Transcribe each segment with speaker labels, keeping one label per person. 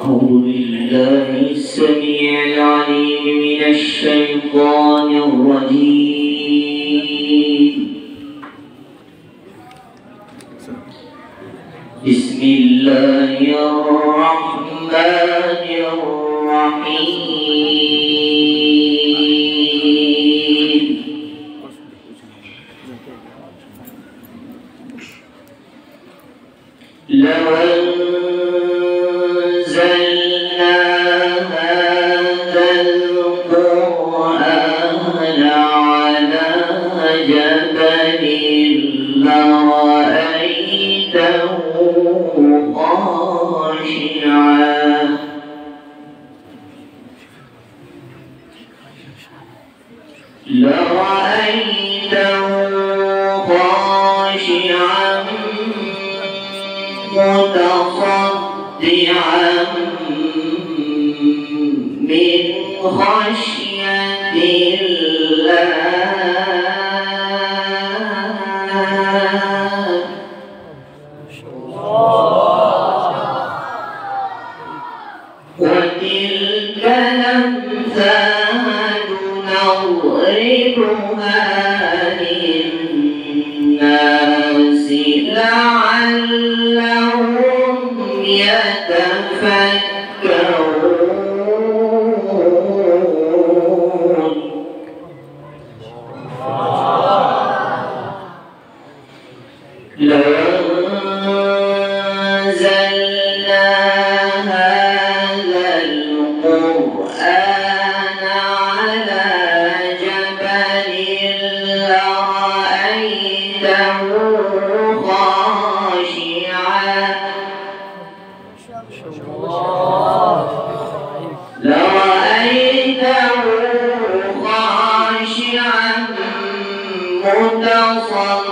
Speaker 1: أعوذ بالله السميع العليم من الشيطان الرجيم. بسم الله الرحمن الرحيم. لو أنزلنا هذا القرآن على جبل لرأيته خاشعا متصدعا من خشية الله. وتلك الأمثال نضربها للناس لعلهم يتفكرون. لو أنزلنا هذا القرآن على جبل لرأيته خاشعا متصدعا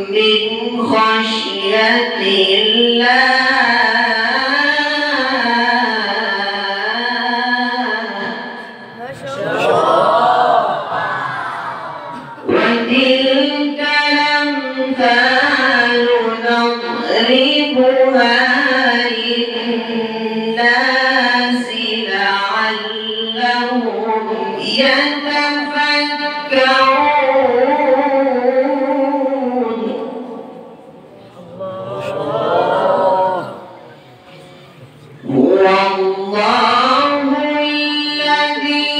Speaker 1: من خشية الله. وتلك الأمثال نضربها للناس لعلهم يتفكرون. هو الله الذي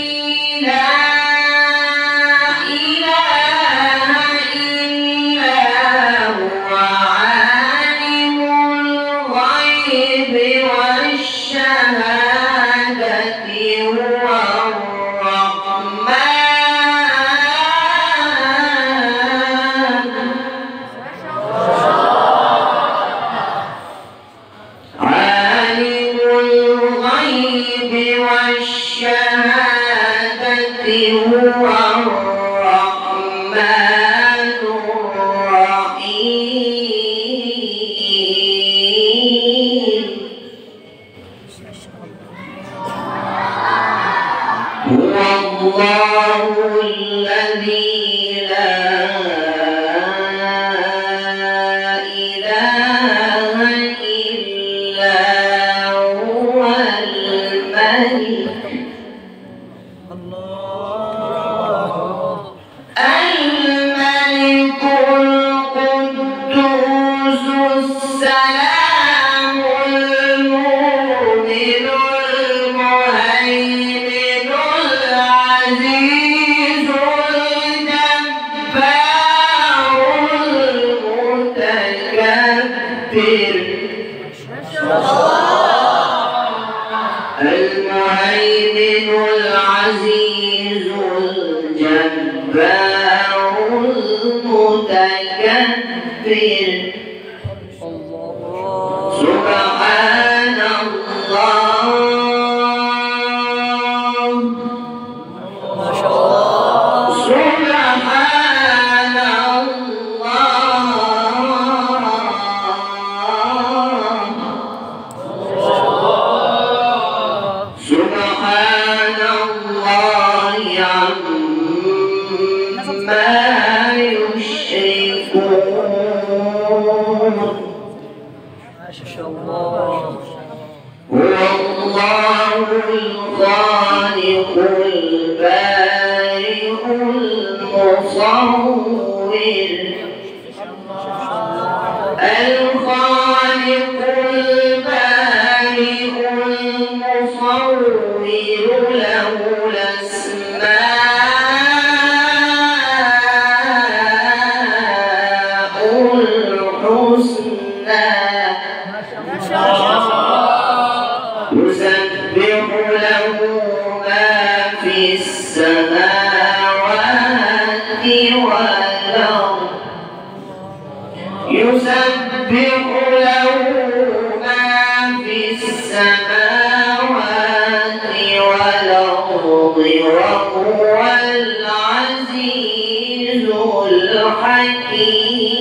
Speaker 1: لا إله إلا هو عالم الغيب والشهادة هو الرحمن الرحيم. هو الله الذي لا إله إلا هو الملك الملك القدوس السلام المؤمن المهيمن العزيز الجبار المتكبر. المهيمن العزيز الجبار المتكبر. سبحان الله. ما شاء الله. سبحان الله. سبحان الله عما يشركون. ما شاء الله. البارئ المصور الخالق البارئ المصور له الأسماء الحسنى يسبح له ما في السماوات والأرض يسبح له ما في السماوات والأرض وهو العزيز الحكيم